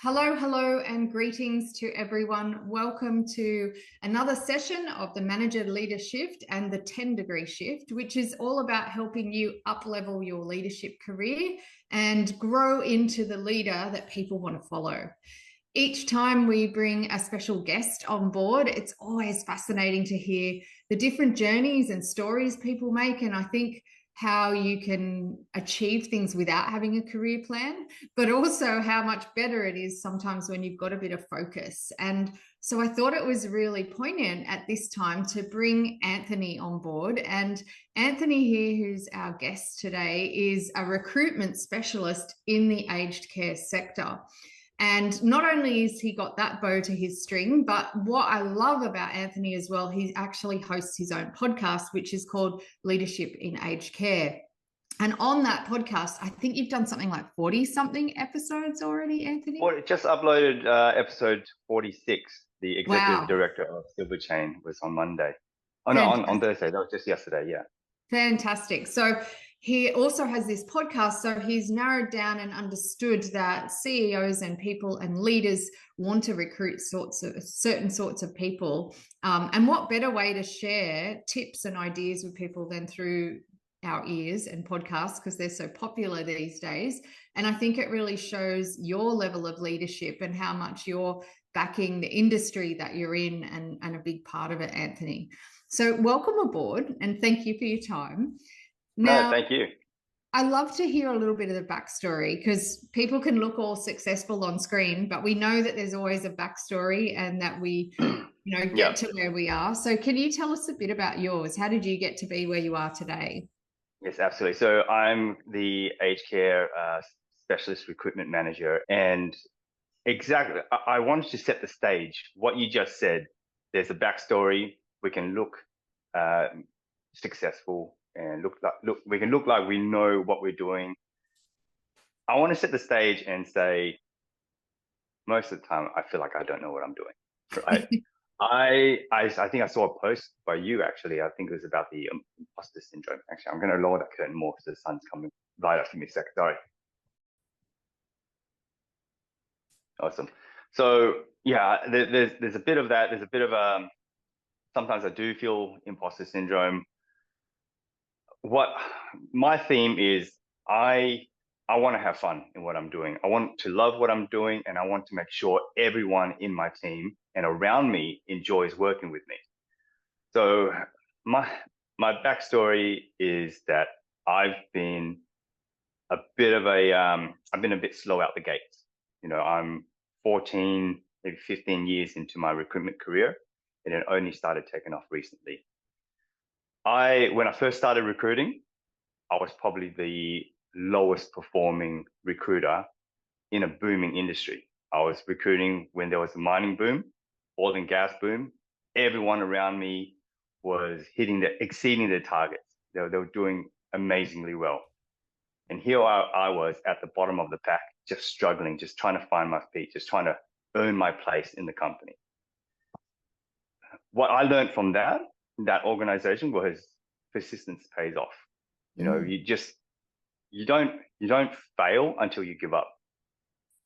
Hello, hello, and greetings to everyone. Welcome to another session of the Manager Leader Shift and the 10-degree shift, which is all about helping you up-level your leadership career and grow into the leader that people want to follow. Each time we bring a special guest on board, it's always fascinating to hear the different journeys and stories people make. And I think how you can achieve things without having a career plan, but also how much better it is sometimes when you've got a bit of focus. And so I thought it was really poignant at this time to bring Anthony on board. And Anthony here, who's our guest today, is a recruitment specialist in the aged care sector. And not only has he got that bow to his string, but what I love about Anthony as well, he actually hosts his own podcast, which is called Leadership in Aged Care. And on that podcast, I think you've done something like 40-something episodes already, Anthony? Well, it just uploaded episode 46. The executive director of Silver Chain was on Monday. Oh, no, on Thursday. That was just yesterday, yeah. Fantastic. So he also has this podcast. So he's narrowed down and understood that CEOs and people and leaders want to recruit certain sorts of people. And what better way to share tips and ideas with people than through our ears and podcasts, because they're so popular these days. And I think it really shows your level of leadership and how much you're backing the industry that you're in and a big part of it, Anthony. So welcome aboard and thank you for your time. Now, thank you. I love to hear a little bit of the backstory, because people can look all successful on screen, but we know that there's always a backstory and that we get to where we are. So can you tell us a bit about yours? How did you get to be where you are today? Yes, absolutely. So I'm the aged care specialist recruitment manager, and exactly, I wanted to set the stage. What you just said, there's a backstory. We can look successful and we can look like we know what we're doing. I want to set the stage and say, most of the time, I feel like I don't know what I'm doing, right? I think I saw a post by you, actually. I think it was about the imposter syndrome. Actually, I'm going to lower that curtain more because the sun's coming right up to me. Sorry. Awesome. So yeah, there's a bit of that. There's a bit of sometimes I do feel imposter syndrome. What my theme is, I want to have fun in what I'm doing. I want to love what I'm doing, and I want to make sure everyone in my team and around me enjoys working with me. So my backstory is that I've been a bit slow out the gates. I'm 14, maybe 15 years into my recruitment career, and it only started taking off recently. When I first started recruiting, I was probably the lowest performing recruiter in a booming industry. I was recruiting when there was a mining boom, oil and gas boom. Everyone around me was exceeding their targets. They were doing amazingly well. And here I was at the bottom of the pack, just struggling, just trying to find my feet, just trying to earn my place in the company. What I learned from that organization was persistence pays off. You don't fail until you give up.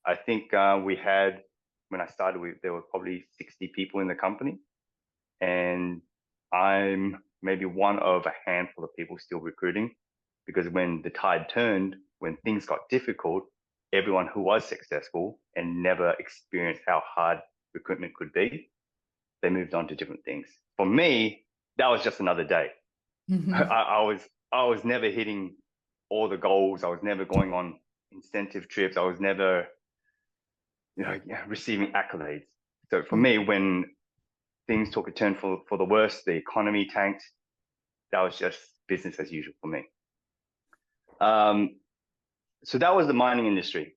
I think when I started, there were probably 60 people in the company, and I'm maybe one of a handful of people still recruiting, because when the tide turned, when things got difficult, everyone who was successful and never experienced how hard recruitment could be, they moved on to different things. For me, that was just another day. Mm-hmm. I was never hitting all the goals. I was never going on incentive trips. I was never, receiving accolades. So for me, when things took a turn for the worse, the economy tanked, that was just business as usual for me. So that was the mining industry.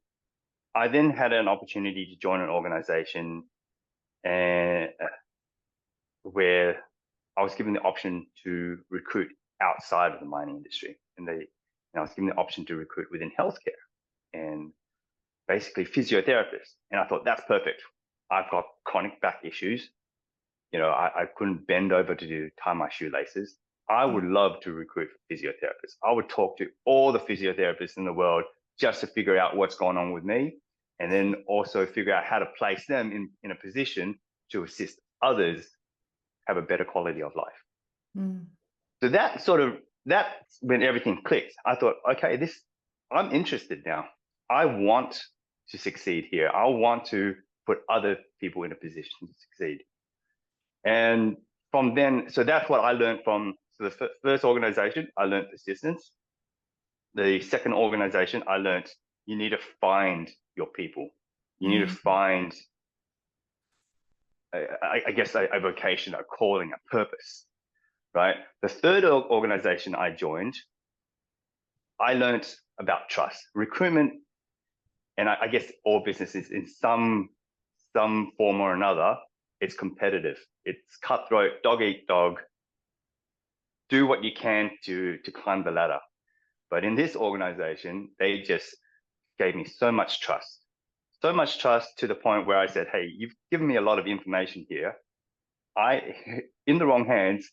I then had an opportunity to join an organization where I was given the option to recruit outside of the mining industry. And I was given the option to recruit within healthcare and basically physiotherapists. And I thought, that's perfect. I've got chronic back issues. I couldn't bend over to tie my shoelaces. I would love to recruit physiotherapists. I would talk to all the physiotherapists in the world just to figure out what's going on with me and then also figure out how to place them in a position to assist others have a better quality of life. So that's when everything clicked. I thought, okay, I'm interested now. I want to succeed here. I want to put other people in a position to succeed. And from then, so that's what I learned from the first organization. I learned persistence. The second organization, I learned you need to find your people. You need to find, I guess, a vocation, a calling, a purpose, right? The third organization I joined, I learned about trust, recruitment, and I guess all businesses in some form or another, it's competitive. It's cutthroat, dog eat dog. Do what you can to climb the ladder. But in this organization, they just gave me so much trust to the point where I said, hey, you've given me a lot of information here. In the wrong hands,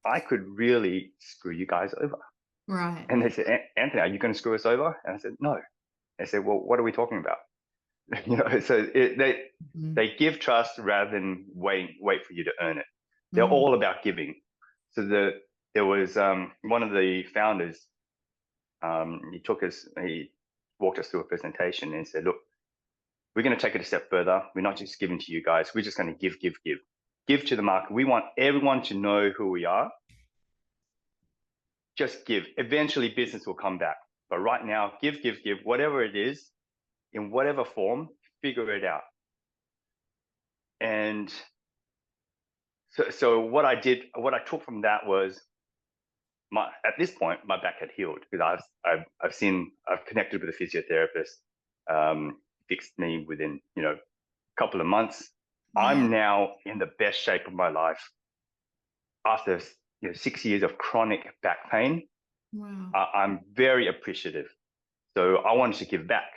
I could really screw you guys over. Right. And they said, Anthony, are you going to screw us over? And I said, no. They said, well, what are we talking about? So they give trust rather than wait for you to earn it. They're all about giving. So there was one of the founders, he walked us through a presentation and said, look, we're going to take it a step further. We're not just giving to you guys. We're just going to give to the market. We want everyone to know who we are. Just give. Eventually business will come back. But right now, give, whatever it is, in whatever form, figure it out. And so what I took from that was, at this point, my back had healed because I've connected with a physiotherapist, fixed me within, a couple of months. Yeah. I'm now in the best shape of my life after 6 years of chronic back pain. Wow. I'm very appreciative. So I wanted to give back.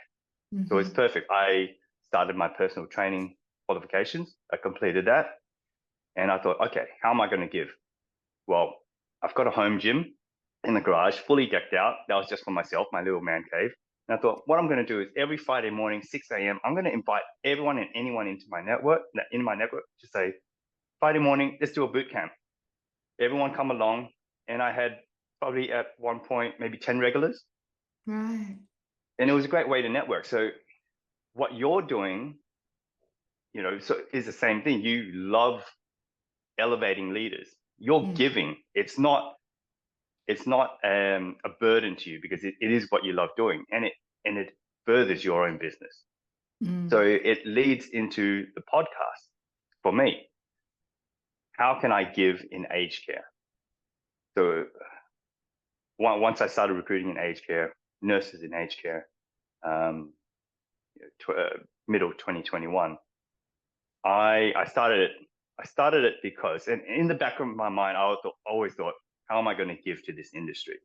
So it's perfect. I started my personal training qualifications. I completed that. And I thought, okay, how am I going to give? Well, I've got a home gym in the garage, fully decked out. That was just for myself, my little man cave. And I thought, what I'm going to do is every Friday morning, 6 a.m., I'm going to invite everyone and anyone into my network, to say, Friday morning, let's do a boot camp. Everyone come along. And I had probably at one point, maybe 10 regulars. Right. And it was a great way to network. So what you're doing, so is the same thing. You love elevating leaders. You're giving. It's not a burden to you because it is what you love doing, and it furthers your own business. So it leads into the podcast for me. How can I give in aged care? So once I started recruiting in aged care, nurses in aged care, middle 2021, I started it because, and in the back of my mind, I always thought, how am I going to give to this industry?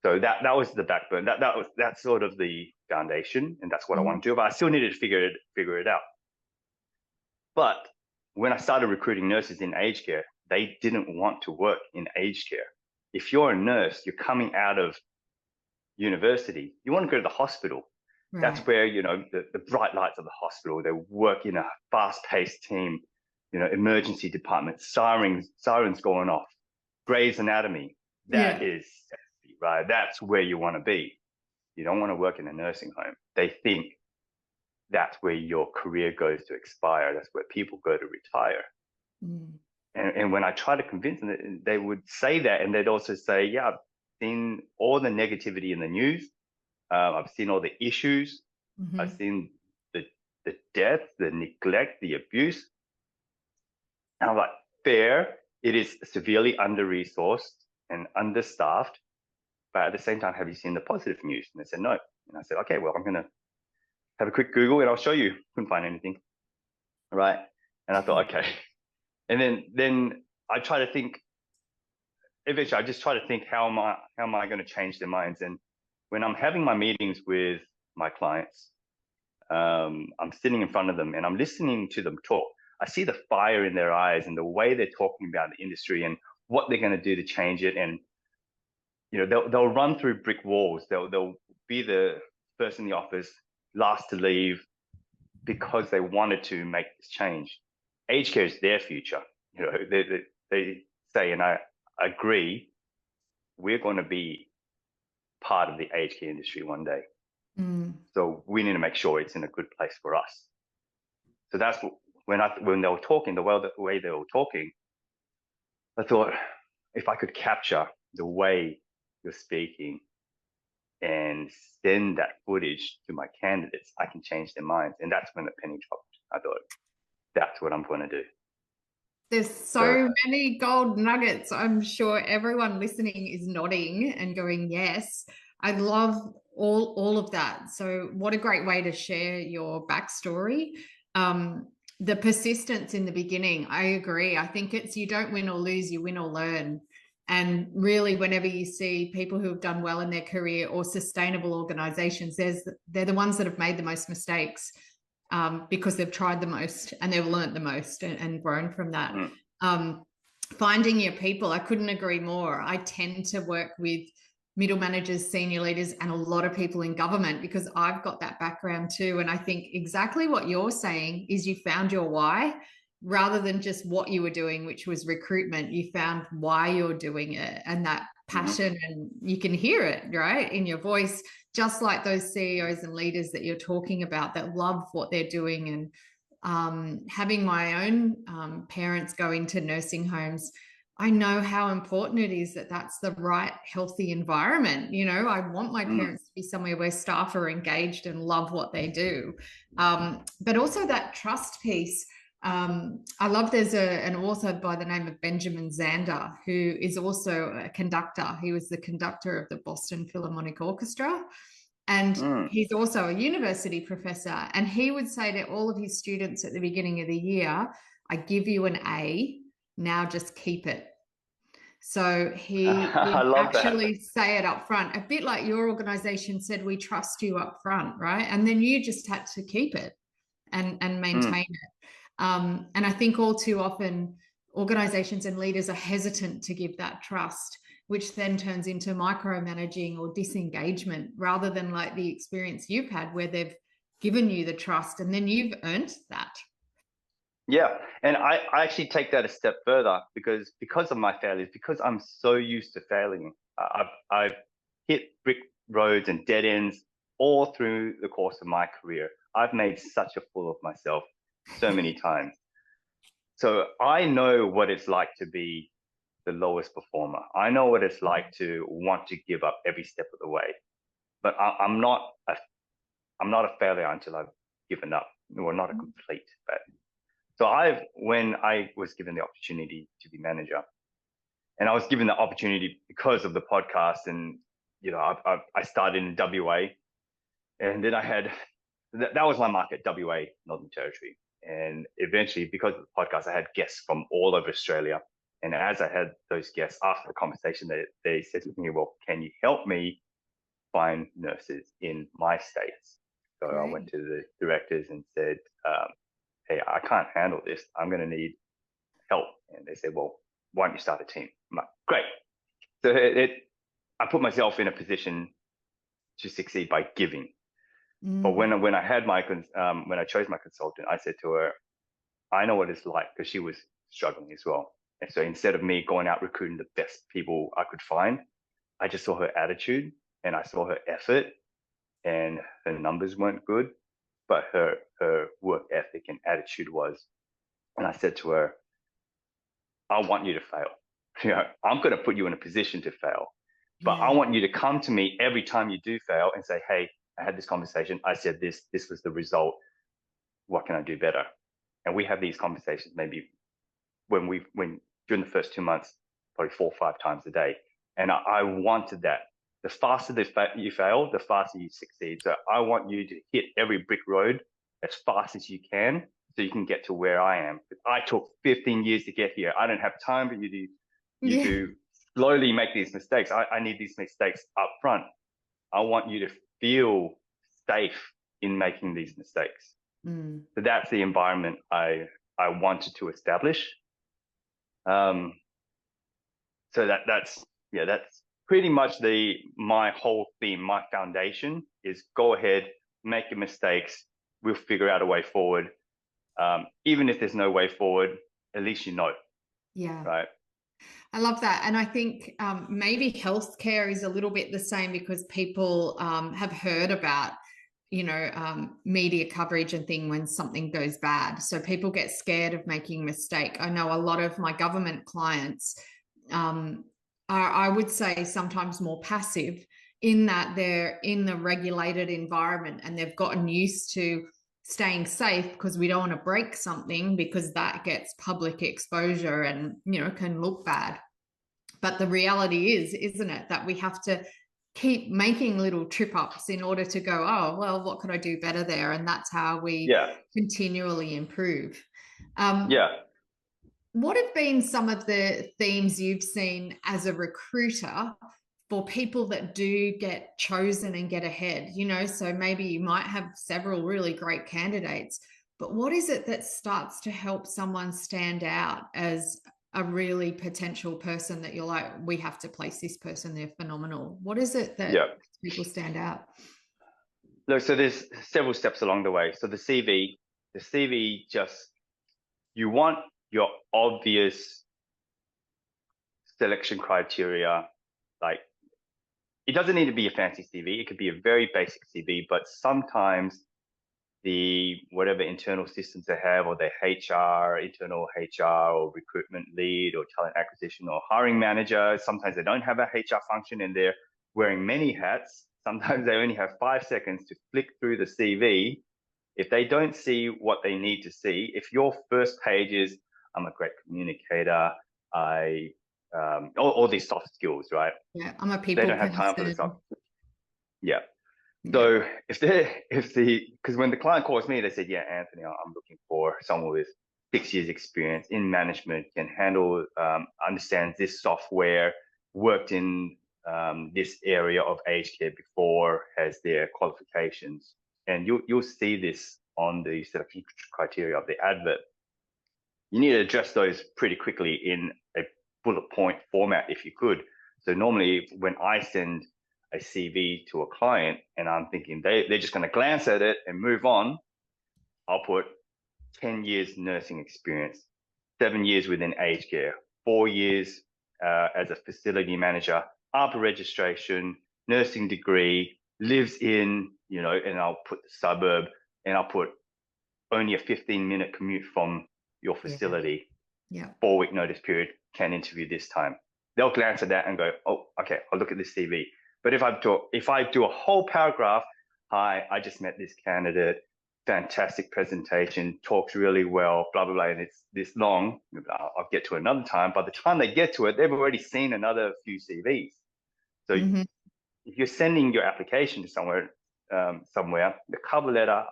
So that was the backbone. That's sort of the foundation, and that's what I want to do. But I still needed to figure it out. But when I started recruiting nurses in aged care, they didn't want to work in aged care. If you're a nurse, you're coming out of university, you want to go to the hospital. Right. That's where, the bright lights of the hospital, they work in a fast-paced team, emergency department, sirens going off, Grey's Anatomy. That is sexy, right? That's where you want to be. You don't want to work in a nursing home. They think that's where your career goes to expire. That's where people go to retire. And when I try to convince them, they would say that, and they'd also say, yeah, I've seen all the negativity in the news. I've seen all the issues. I've seen the death, the neglect, the abuse. And I'm like, fair, it is severely under-resourced and understaffed. But at the same time, have you seen the positive news? And they said, no. And I said, okay, well, I'm going to have a quick Google and I'll show you. Couldn't find anything. Right. And I thought, okay. And then I try to think, eventually I just try to think, how am I going to change their minds? And when I'm having my meetings with my clients, I'm sitting in front of them and I'm listening to them talk. I see the fire in their eyes and the way they're talking about the industry and what they're going to do to change it. And, they'll run through brick walls. They'll be the person in the office last to leave because they wanted to make this change. Aged care is their future. You know, they say, and I agree, we're going to be part of the aged care industry one day. So we need to make sure it's in a good place for us. So that's when they were talking, the way they were talking, I thought, if I could capture the way you're speaking and send that footage to my candidates, I can change their minds. And that's when the penny dropped. I thought, that's what I'm going to do. There's so many gold nuggets. I'm sure everyone listening is nodding and going, yes. I love all of that. So what a great way to share your backstory. The persistence in the beginning, I agree. I think it's you don't win or lose, you win or learn. And really, whenever you see people who have done well in their career or sustainable organizations, they're the ones that have made the most mistakes. Because they've tried the most and they've learned the most and grown from that. Finding your people, I couldn't agree more. I tend to work with middle managers, senior leaders, and a lot of people in government because I've got that background too. And I think exactly what you're saying is you found your why rather than just what you were doing, which was recruitment. You found why you're doing it and that passion, and you can hear it, right, in your voice, just like those CEOs and leaders that you're talking about that love what they're doing. And having my own parents go into nursing homes, I know how important it is that that's the right healthy environment. You know, I want my parents to be somewhere where staff are engaged and love what they do. But also that trust piece. I love there's an author by the name of Benjamin Zander, who is also a conductor. He was the conductor of the Boston Philharmonic Orchestra. And he's also a university professor. And he would say to all of his students at the beginning of the year, I give you an A, now just keep it. So he would actually say it up front, a bit like your organization said, we trust you up front, right? And then you just had to keep it and maintain it. And I think all too often organizations and leaders are hesitant to give that trust, which then turns into micromanaging or disengagement rather than like the experience you've had where they've given you the trust and then you've earned that. Yeah. And I actually take that a step further because of my failures, because I'm so used to failing. I've hit brick roads and dead ends all through the course of my career. I've made such a fool of myself so many times. So I know what it's like to be the lowest performer. I know what it's like to want to give up every step of the way. But I'm not a failure until I've given up, or not a complete failure. So when I was given the opportunity to be manager, and I was given the opportunity because of the podcast, and you know, I started in WA, and then I had that was my market, WA, Northern Territory. And eventually, because of the podcast, I had guests from all over Australia. And as I had those guests, after the conversation, they said to me, well, can you help me find nurses in my states? So I went to the directors and said, hey, I can't handle this. I'm going to need help. And they said, well, why don't you start a team? I'm like, great. So I put myself in a position to succeed by giving. But when I had when I chose my consultant, I said to her, I know what it's like, because she was struggling as well. And so instead of me going out recruiting the best people I could find, I just saw her attitude and I saw her effort, and her numbers weren't good, but her work ethic and attitude was. And I said to her, I want you to fail. You know, I'm going to put you in a position to fail, but I want you to come to me every time you do fail and say, hey, I had this conversation. I said this was the result. What can I do better? And we have these conversations maybe when during the first 2 months, probably 4 or 5 times a day. And I wanted that. The faster you fail, the faster you succeed. So I want you to hit every brick road as fast as you can, so you can get to where I am. I took 15 years to get here. I don't have time for you to slowly make these mistakes. I need these mistakes up front. I want you to feel safe in making these mistakes. So that's the environment I wanted to establish. So that's pretty much my whole theme. My foundation is go ahead, make your mistakes. We'll figure out a way forward. Even if there's no way forward, at least you know. Yeah. Right. I love that. And I think maybe healthcare is a little bit the same, because people have heard about, media coverage and thing when something goes bad. So people get scared of making a mistake. I know a lot of my government clients are, I would say, sometimes more passive, in that they're in the regulated environment and they've gotten used to staying safe because we don't want to break something, because that gets public exposure and, can look bad. But the reality is, isn't it, that we have to keep making little trip ups in order to go, oh, well, what could I do better there? And that's how we continually improve. What have been some of the themes you've seen as a recruiter for people that do get chosen and get ahead? So maybe you might have several really great candidates, but what is it that starts to help someone stand out as a really potential person that you're like, we have to place this person, they're phenomenal? What is it that makes people stand out? Look, so there's several steps along the way. So the CV just, you want your obvious selection criteria. Like, it doesn't need to be a fancy CV. It could be a very basic CV, but sometimes the whatever internal systems they have, or their internal HR or recruitment lead or talent acquisition or hiring manager, sometimes they don't have a HR function and they're wearing many hats. Sometimes they only have 5 seconds to flick through the CV. If they don't see what they need to see, if your first page is, I'm a great communicator, all these soft skills, right? Yeah, I'm a people They don't have time for the soft. Yeah. So because when the client calls me, they said, yeah, Anthony, I'm looking for someone with 6 years experience in management, can handle, understands this software, worked in this area of aged care before, has their qualifications. And you'll see this on the selection criteria of the advert. You need to address those pretty quickly in a bullet point format if you could. So normally when I send a CV to a client and I'm thinking they're just going to glance at it and move on, I'll put 10 years nursing experience, 7 years within aged care, 4 years as a facility manager, ARPA registration, nursing degree, lives in, and I'll put the suburb, and I'll put only a 15-minute commute from your facility, 4-week notice period, can interview this time. They'll glance at that and go, oh, okay, I'll look at this CV. But if I do a whole paragraph, hi, I just met this candidate, fantastic presentation, talks really well, blah, blah, blah, and it's this long, I'll get to it another time. By the time they get to it, they've already seen another few CVs. So if you're sending your application to somewhere, the cover letter,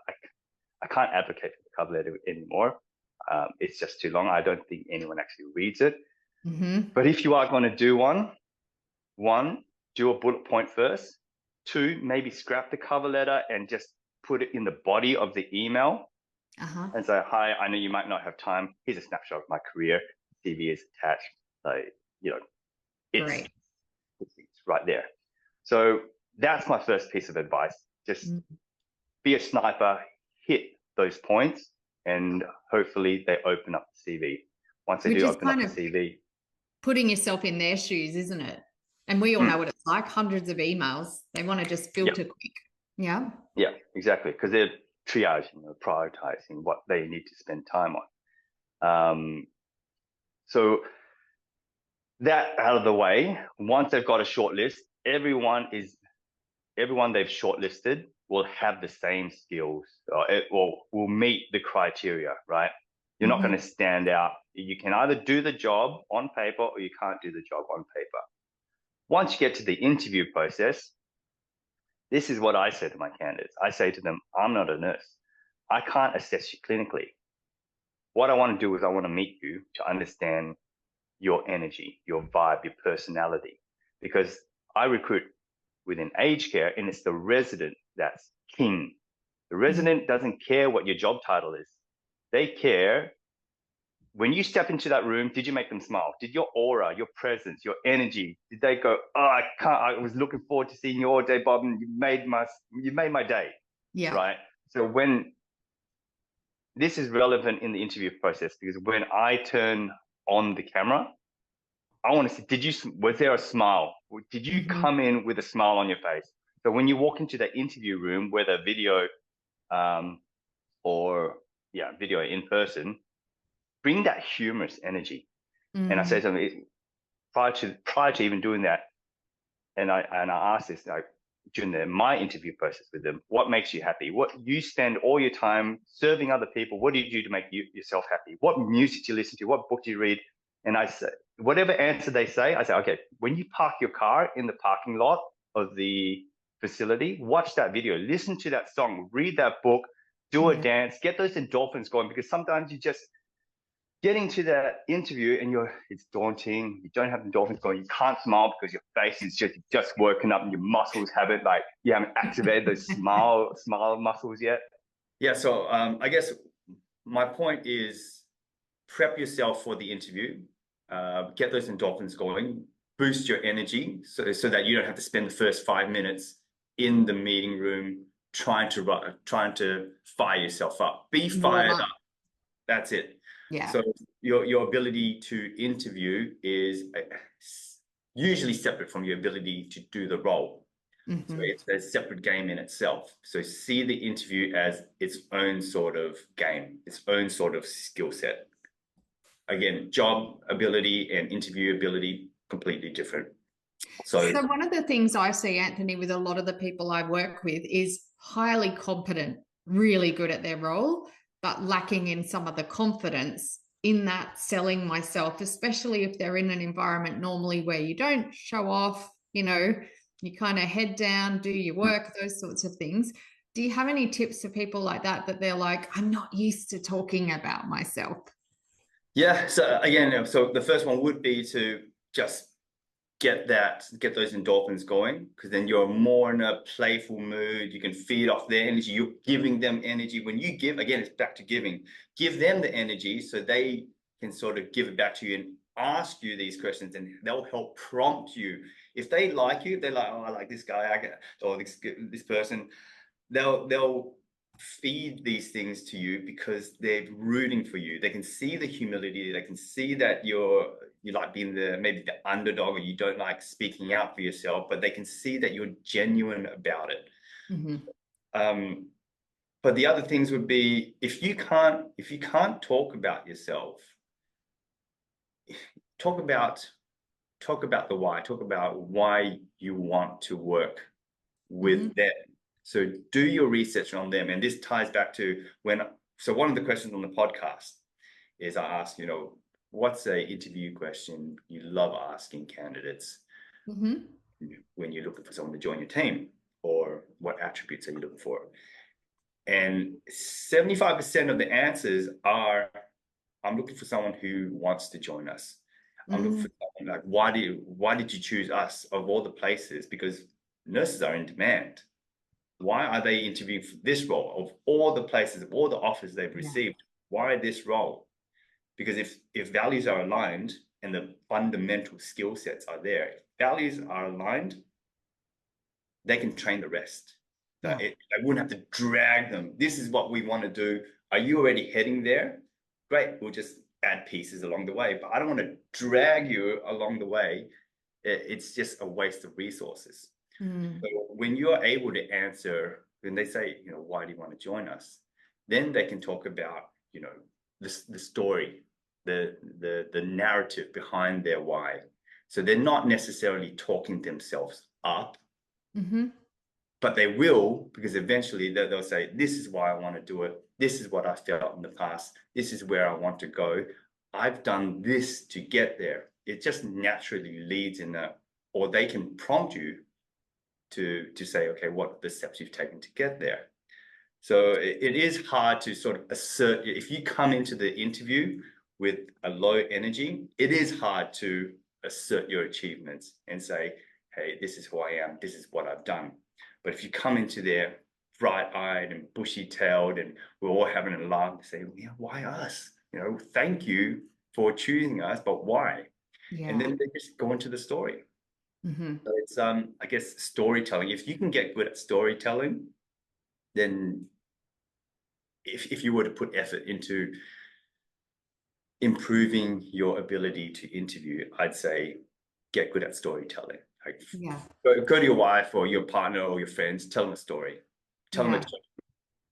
I can't advocate for the cover letter anymore. It's just too long. I don't think anyone actually reads it. But if you are going to do one, do a bullet point first. 2, maybe scrap the cover letter and just put it in the body of the email and say, hi, I know you might not have time. Here's a snapshot of my career. CV is attached. It's right there. So that's my first piece of advice. Just be a sniper, hit those points, and hopefully they open up the CV. Once they do open up the CV. Putting yourself in their shoes, isn't it? And we all know what it's like, hundreds of emails. They want to just filter quick. Yeah. Yeah, exactly. Because they're triaging or prioritizing what they need to spend time on. So that out of the way, once they've got a short list, everyone they've shortlisted will have the same skills, or will meet the criteria, right? You're not going to stand out. You can either do the job on paper or you can't do the job on paper. Once you get to the interview process, this is what I say to my candidates. I say to them, I'm not a nurse. I can't assess you clinically. What I want to do is I want to meet you to understand your energy, your vibe, your personality, because I recruit within aged care and it's the resident that's king. The resident doesn't care what your job title is. They care when you step into that room, did you make them smile? Did your aura, your presence, your energy, did they go, oh, I was looking forward to seeing you all day, Bob, and you made my day. Yeah. right? So when this is relevant in the interview process, because when I turn on the camera, I want to see, was there a smile? Did you Mm-hmm. come in with a smile on your face? So when you walk into that interview room, whether video um, or yeah, video in person, bring that humorous energy. And I say Mm. something prior to even doing that, and I asked this like during my interview process with them, what makes you happy? What you spend all your time serving other people? What do you do to make yourself happy? What music do you listen to? What book do you read? And I say, whatever answer they say, I say, okay, when you park your car in the parking lot of the facility, watch that video, listen to that song, read that book, do a Yeah. dance, get those endorphins going, because sometimes you just getting to that interview and it's daunting. You don't have endorphins going. You can't smile because your face is just woken up and your muscles haven't you haven't activated those smile muscles yet. Yeah. So I guess my point is prep yourself for the interview, get those endorphins going, boost your energy so that you don't have to spend the first 5 minutes in the meeting room trying to fire yourself up. Be fired up. That's it. Yeah. So your ability to interview is usually separate from your ability to do the role. So it's a separate game in itself. So see the interview as its own sort of game, its own sort of skill set. Again, job ability and interview ability, completely different. So one of the things I see, Anthony, with a lot of the people I work with is highly competent, really good at their role, but lacking in some of the confidence in that selling myself, especially if they're in an environment normally where you don't show off, you kind of head down, do your work, those sorts of things. Do you have any tips for people like that they're like, I'm not used to talking about myself? yeah, so again, so the first one would be to just get those endorphins going, because then you're more in a playful mood. You can feed off their energy. You're giving them energy. When you give, again, it's back to giving. Give them the energy so they can sort of give it back to you and ask you these questions, and they'll help prompt you. If they like you, they're like, oh, I like this guy, or this person. They'll feed these things to you because they're rooting for you. They can see the humility. They can see that you like being maybe the underdog, or you don't like speaking out for yourself, but they can see that you're genuine about it. But the other things would be, if you can't talk about yourself, talk about the why. Talk about why you want to work with them. So do your research on them. And this ties back to so one of the questions on the podcast is, I asked, what's an interview question you love asking candidates when you're looking for someone to join your team, or what attributes are you looking for? And 75% of the answers are, I'm looking for someone who wants to join us. I'm looking for someone like, why did you choose us of all the places? Because nurses are in demand. Why are they interviewing for this role? Of all the places, of all the offers they've received, why this role? Because if values are aligned and the fundamental skill sets are there, if values are aligned, they can train the rest. They wouldn't have to drag them. This is what we want to do. Are you already heading there? Great, we'll just add pieces along the way. But I don't want to drag you along the way. It's just a waste of resources. So when you're able to answer, when they say, why do you want to join us? Then they can talk about, the story, the narrative behind their why. So they're not necessarily talking themselves up, but they will, because eventually they'll say, this is why I want to do it. This is what I felt in the past. This is where I want to go. I've done this to get there. It just naturally leads in that, or they can prompt you to say, okay, what are the steps you've taken to get there? So it is hard to sort of assert. If you come into the interview with a low energy, it is hard to assert your achievements and say, hey, this is who I am, this is what I've done. But if you come into there bright-eyed and bushy-tailed, and we're all having a laugh and say, yeah, why us? Thank you for choosing us, but why? And then they just go into the story. So it's I guess storytelling. If you can get good at storytelling, then if you were to put effort into improving your ability to interview, I'd say get good at storytelling. Like, Yeah. go to your wife or your partner or your friends, tell them a story, tell them a joke,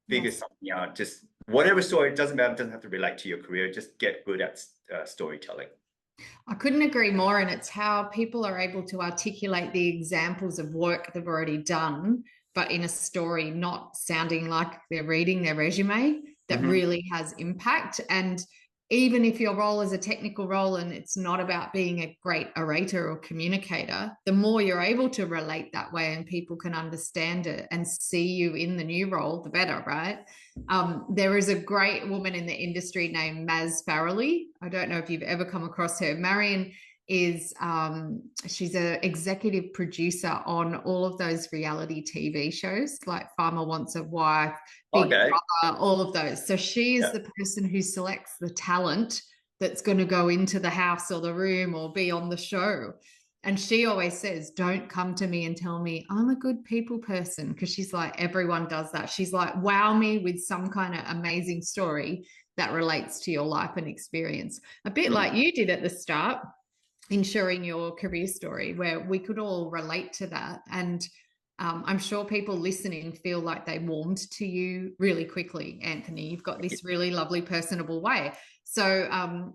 figure Yes. something out. Just whatever story, it doesn't matter, it doesn't have to relate to your career. Just get good at storytelling. I couldn't agree more. And it's how people are able to articulate the examples of work they've already done, but in a story, not sounding like they're reading their resume, that really has impact. And even if your role is a technical role and it's not about being a great orator or communicator, the more you're able to relate that way and people can understand it and see you in the new role, the better, right? There is a great woman in the industry named Maz Farrelly. I don't know if you've ever come across her. Marion is she's an executive producer on all of those reality TV shows like Farmer Wants a Wife, Big Brother, all of those. So she is the person who selects the talent that's going to go into the house or the room or be on the show. And she always says, don't come to me and tell me I'm a good people person, because she's like, everyone does that. She's like, wow me with some kind of amazing story that relates to your life and experience. A bit like you did at the start, in sharing your career story, where we could all relate to that. And I'm sure people listening feel like they warmed to you really quickly, Anthony. You've got this really lovely, personable way. So,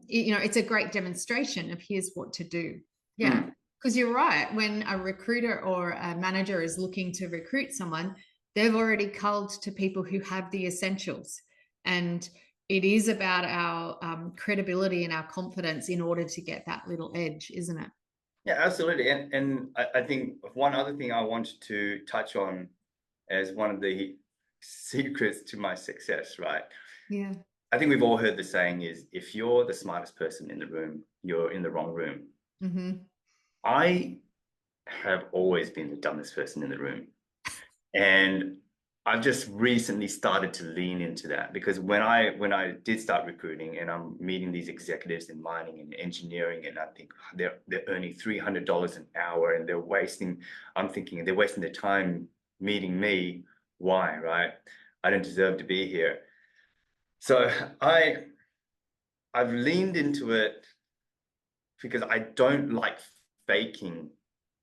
it's a great demonstration of here's what to do. Yeah, because you're right. When a recruiter or a manager is looking to recruit someone, they've already culled to people who have the essentials. And it is about our credibility and our confidence in order to get that little edge, isn't it? Yeah, absolutely. And I think one other thing I wanted to touch on as one of the secrets to my success, right? Yeah. I think we've all heard the saying is, if you're the smartest person in the room, you're in the wrong room. I have always been the dumbest person in the room. And I've just recently started to lean into that, because when I did start recruiting and I'm meeting these executives in mining and engineering, and I think they're earning $300 an hour and I'm thinking they're wasting their time meeting me. Why, right? I don't deserve to be here. So I've leaned into it because I don't like faking.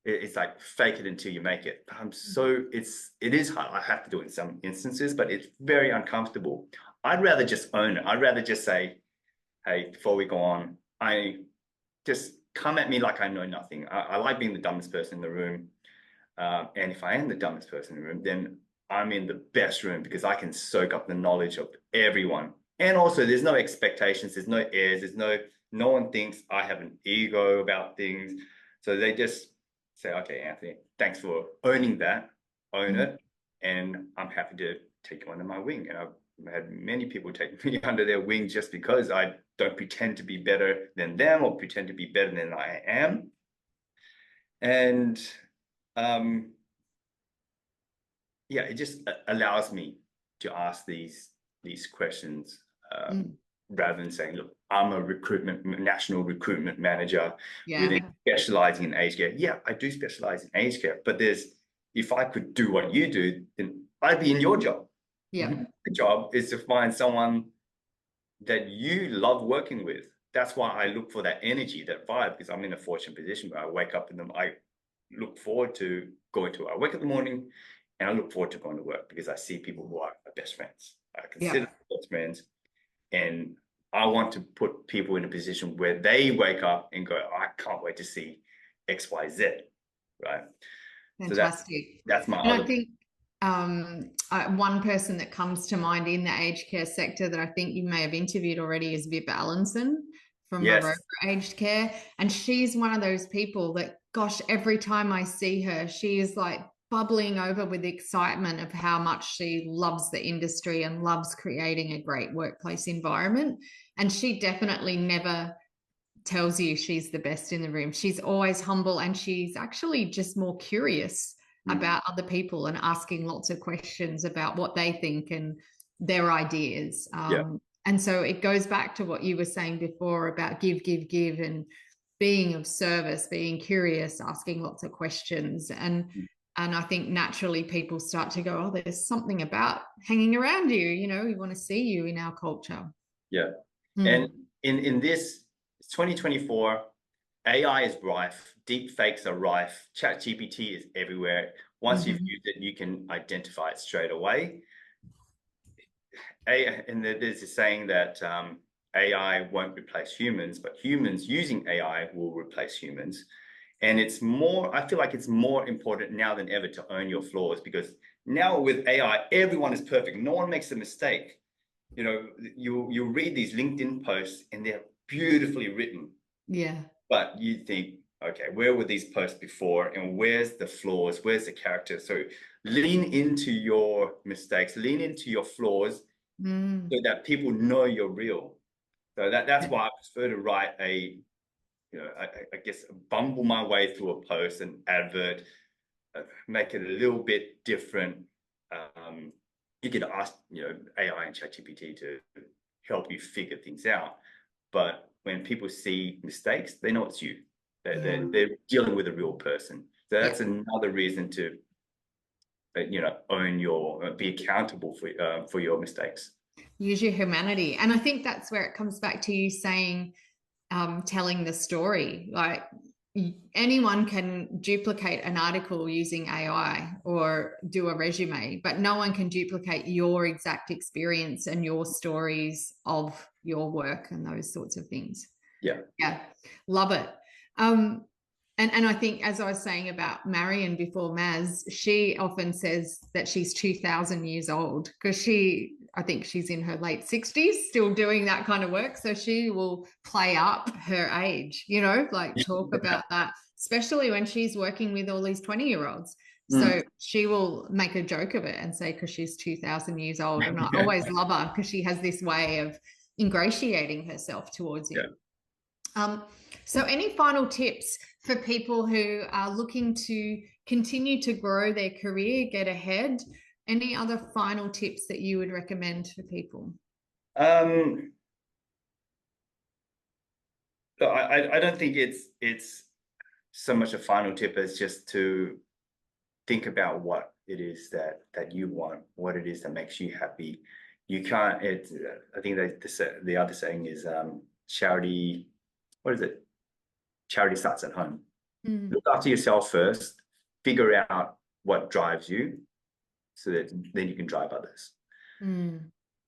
It's like fake it until you make it. It is hard. I have to do it in some instances, but it's very uncomfortable. I'd rather just own it. I'd rather just say, hey, before we go on, I just come at me like I know nothing. I like being the dumbest person in the room. And if I am the dumbest person in the room, then I'm in the best room, because I can soak up the knowledge of everyone. And also there's no expectations, there's no airs, no one thinks I have an ego about things. So they just say, okay, Anthony, thanks for owning that, own it. And I'm happy to take you under my wing. And I've had many people take me under their wing just because I don't pretend to be better than them or pretend to be better than I am. And it just allows me to ask these questions rather than saying, look, I'm a national recruitment manager within specializing in aged care. Yeah, I do specialize in aged care, but if I could do what you do, then I'd be in your job. Yeah. The job is to find someone that you love working with. That's why I look for that energy, that vibe, because I'm in a fortunate position where I wake up I look forward to going to, I wake up in the morning and I look forward to going to work, because I see people who are my best friends. I consider them best friends. And I want to put people in a position where they wake up and go, I can't wait to see X, Y, Z, right? Fantastic. So that's my and other. I think one person that comes to mind in the aged care sector that I think you may have interviewed already is Viv Allenson from Maroka Aged Care. And she's one of those people that, gosh, every time I see her, she is like bubbling over with excitement of how much she loves the industry and loves creating a great workplace environment. And she definitely never tells you she's the best in the room. She's always humble, and she's actually just more curious about other people and asking lots of questions about what they think and their ideas. And so it goes back to what you were saying before about give, and being of service, being curious, asking lots of questions. And And I think naturally people start to go, oh, there's something about hanging around you, you know, we want to see you in our culture. Yeah. And in this 2024, AI is rife, deep fakes are rife, ChatGPT is everywhere. Once you've used it, you can identify it straight away. And there's a saying that AI won't replace humans, but humans using AI will replace humans. And it's more, I feel like it's more important now than ever to own your flaws, because now with AI, everyone is perfect. No one makes a mistake. You know, you read these LinkedIn posts and they're beautifully written. Yeah. But you think, okay, where were these posts before, and where's the flaws? Where's the character? So lean into your mistakes, lean into your flaws, so that people know you're real. So that's why I prefer to write I guess bumble my way through a post, an advert, make it a little bit different. You could ask, AI and ChatGPT to help you figure things out. But when people see mistakes, they know it's you. They're dealing with a real person. So that's another reason to, own be accountable for your mistakes. Use your humanity. And I think that's where it comes back to you saying, telling the story. Like anyone can duplicate an article using AI or do a resume, but no one can duplicate your exact experience and your stories of your work and those sorts of things. Yeah. Love it. And I think, as I was saying about Marion before, Maz, she often says that she's 2,000 years old because I think she's in her late 60s still doing that kind of work. So she will play up her age, talk about that, especially when she's working with all these 20-year-olds. So she will make a joke of it and say, because she's 2,000 years old. And I always love her because she has this way of ingratiating herself towards you. So any final tips for people who are looking to continue to grow their career, get ahead? Any other final tips that you would recommend for people? I don't think it's so much a final tip as just to think about what it is that you want, what it is that makes you happy. You can't. I think that the other saying is charity. What is it? Charity starts at home. Look after yourself first. Figure out what drives you, so that then you can drive others.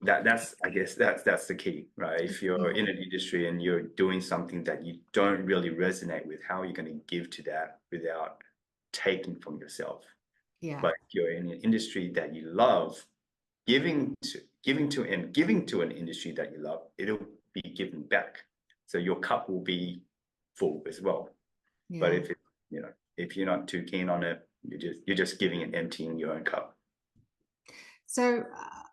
That's I guess that's the key, right? If you're in an industry and you're doing something that you don't really resonate with, how are you going to give to that without taking from yourself? But if you're in an industry that you love, giving to an industry that you love, it'll be given back. So your cup will be full as well. But if you're not too keen on it, you're just giving and emptying your own cup. So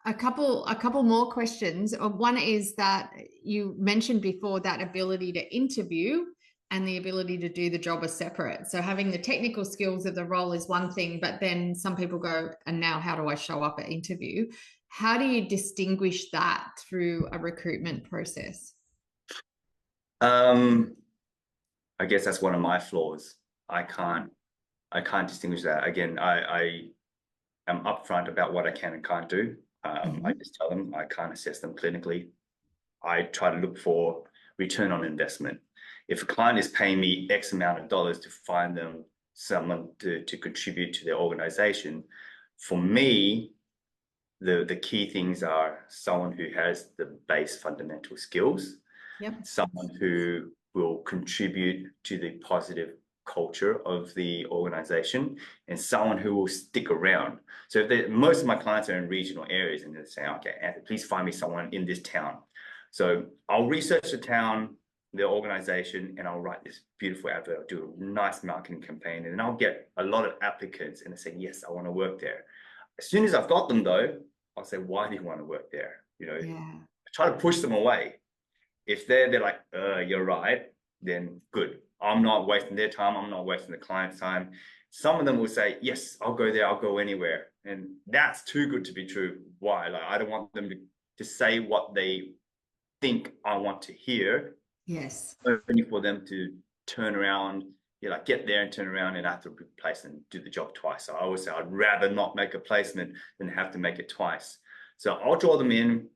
a couple more questions. One is that you mentioned before that ability to interview and the ability to do the job are separate. So having the technical skills of the role is one thing, but then some people go, and now how do I show up at interview? How do you distinguish that through a recruitment process? I guess that's one of my flaws. I can't distinguish that. Again, I am upfront about what I can and can't do. I just tell them I can't assess them clinically. I try to look for return on investment. If a client is paying me X amount of dollars to find them someone to contribute to their organization, for me, the key things are someone who has the base fundamental skills, someone who will contribute to the positive culture of the organization, and someone who will stick around. So if most of my clients are in regional areas and they're saying, okay, Anthony, please find me someone in this town. So I'll research the town, the organization, and I'll write this beautiful advert, I'll do a nice marketing campaign, and then I'll get a lot of applicants and they say, yes, I want to work there. As soon as I've got them though, I'll say, why do you want to work there? I try to push them away. If they're like, you're right, then good. I'm not wasting their time. I'm not wasting the client's time. Some of them will say, yes, I'll go there. I'll go anywhere. And that's too good to be true. Why? Like, I don't want them to say what they think I want to hear. Yes. Only for them to turn around you like get there and turn around and I have to replace and do the job twice. So I always say I'd rather not make a placement than have to make it twice. So I'll draw them in,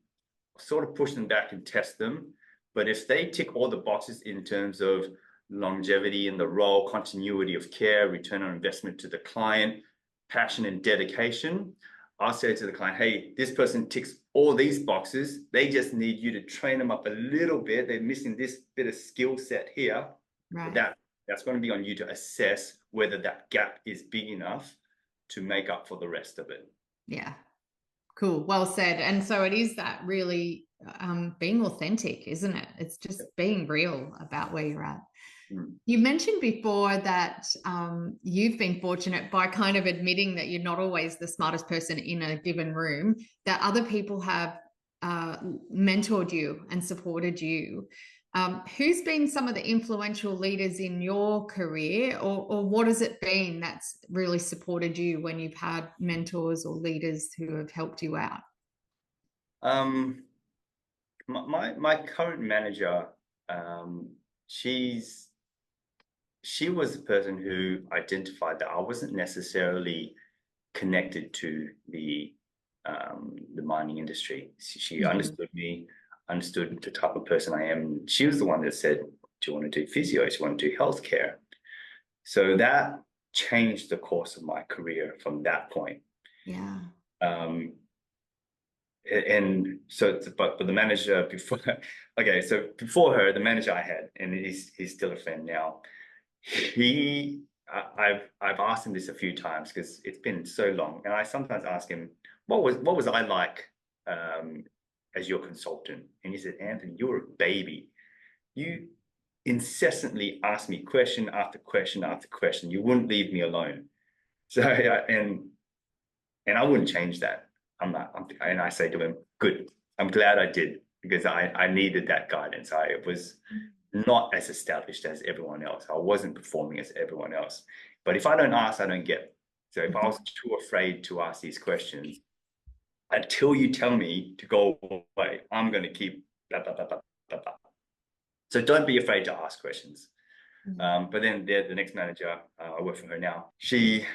sort of push them back and test them. But if they tick all the boxes in terms of longevity in the role, continuity of care, return on investment to the client, passion and dedication, I'll say to the client, hey, this person ticks all these boxes. They just need you to train them up a little bit. They're missing this bit of skill set here. Right. That's going to be on you to assess whether that gap is big enough to make up for the rest of it. Yeah. Cool. Well said. And so it is that really being authentic, isn't it? It's just being real about where you're at. You mentioned before that you've been fortunate by kind of admitting that you're not always the smartest person in a given room, that other people have mentored you and supported you. Who's been some of the influential leaders in your career, or what has it been that's really supported you when you've had mentors or leaders who have helped you out? My current manager, she was the person who identified that I wasn't necessarily connected to the mining industry. She understood me, understood the type of person I am. She was the one that said, do you want to do physio? Do you want to do healthcare? So that changed the course of my career from that point. Yeah. And so, but the manager before, okay, so before her, the manager I had, and he's still a friend now. I've asked him this a few times because it's been so long, and I sometimes ask him, what was I like as your consultant? And he said, Anthony, you were a baby. You incessantly asked me question after question after question. You wouldn't leave me alone. So and I wouldn't change that. And I say to him, good. I'm glad I did, because I needed that guidance. I was not as established as everyone else. I wasn't performing as everyone else. But if I don't ask, I don't get. So if I was too afraid to ask these questions, until you tell me to go away, I'm going to keep blah, blah, blah, blah, blah, blah. So don't be afraid to ask questions. But then the next manager, I work for her now, she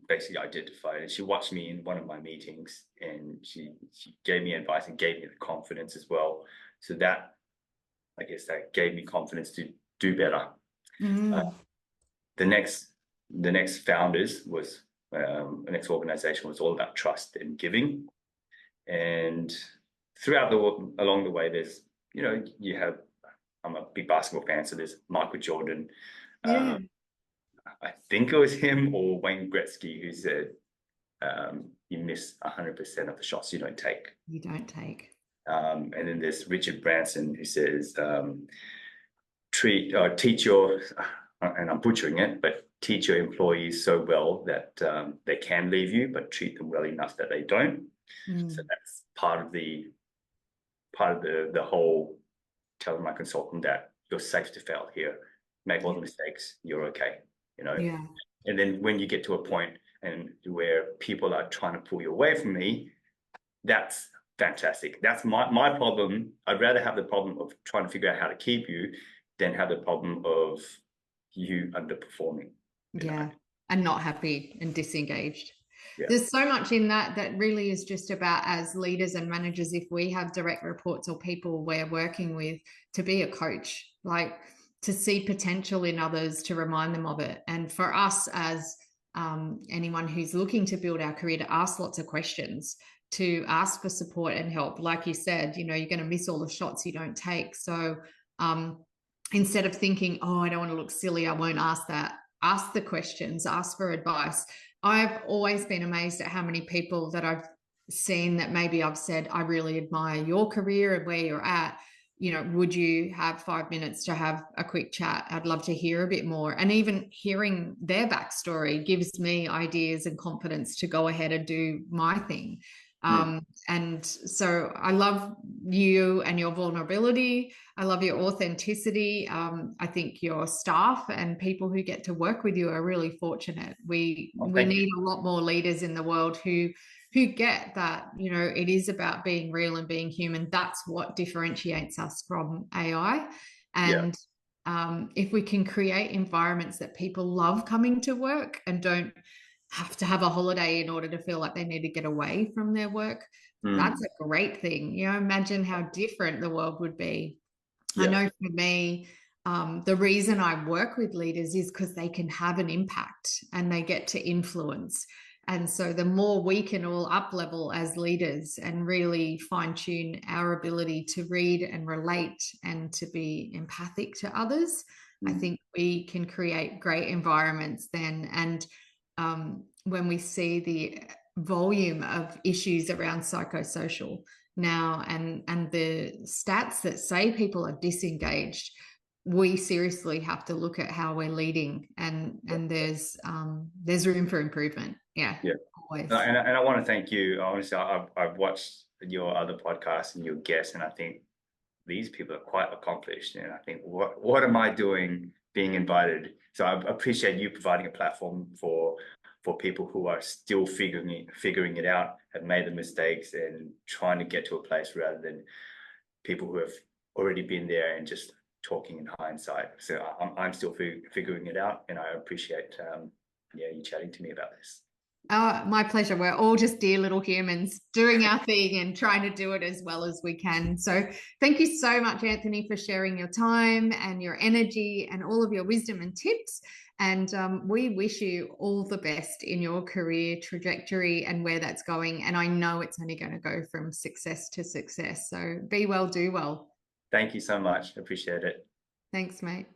basically identified it. She watched me in one of my meetings, and she gave me advice and gave me the confidence as well. So that, I guess, that gave me confidence to do better. The next founders was the next organization was all about trust and giving. And along the way, there's, you have, I'm a big basketball fan, so there's Michael Jordan. Yeah. I think it was him or Wayne Gretzky who said, you miss 100% of the shots you don't take. You don't take. And then there's Richard Branson who says, teach your, and I'm butchering it, but teach your employees so well that they can leave you, but treat them well enough that they don't. So that's part of the whole telling my consultant that you're safe to fail here. Make all the mistakes, you're okay. Yeah. And then when you get to a point and where people are trying to pull you away from me, that's fantastic. That's my problem. I'd rather have the problem of trying to figure out how to keep you than have the problem of you underperforming. Yeah. And not happy and disengaged. Yeah. There's so much in that really is just about, as leaders and managers, if we have direct reports or people we're working with, to be a coach, like to see potential in others, to remind them of it. And for us as anyone who's looking to build our career, to ask lots of questions, to ask for support and help. Like you said, you're going to miss all the shots you don't take. So instead of thinking, oh, I don't want to look silly, I won't ask that, ask the questions, ask for advice. I've always been amazed at how many people that I've seen that maybe I've said, I really admire your career and where you're at. Would you have 5 minutes to have a quick chat? I'd love to hear a bit more. And even hearing their backstory gives me ideas and confidence to go ahead and do my thing. And so I love you and your vulnerability. I love your authenticity. I think your staff and people who get to work with you are really fortunate. We need a lot more leaders in the world who get that, it is about being real and being human. That's what differentiates us from AI. And if we can create environments that people love coming to work and don't have to have a holiday in order to feel like they need to get away from their work, that's a great thing. You know, imagine how different the world would be. I know for me, the reason I work with leaders is because they can have an impact and they get to influence. And so the more we can all up level as leaders and really fine tune our ability to read and relate and to be empathic to others, I think we can create great environments then. And when we see the volume of issues around psychosocial now and the stats that say people are disengaged, we seriously have to look at how we're leading, and there's room for improvement. Always. And I want to thank you. Honestly, I've watched your other podcasts and your guests, and I think these people are quite accomplished. And I think, what am I doing being invited? So I appreciate you providing a platform for people who are still figuring it out, have made the mistakes, and trying to get to a place, rather than people who have already been there and just talking in hindsight. So I'm still figuring it out, and I appreciate you chatting to me about this. My pleasure. We're all just dear little humans doing our thing and trying to do it as well as we can. So thank you so much, Anthony, for sharing your time and your energy and all of your wisdom and tips. And we wish you all the best in your career trajectory and where that's going. And I know it's only going to go from success to success. So be well, do well. Thank you so much. Appreciate it. Thanks, mate.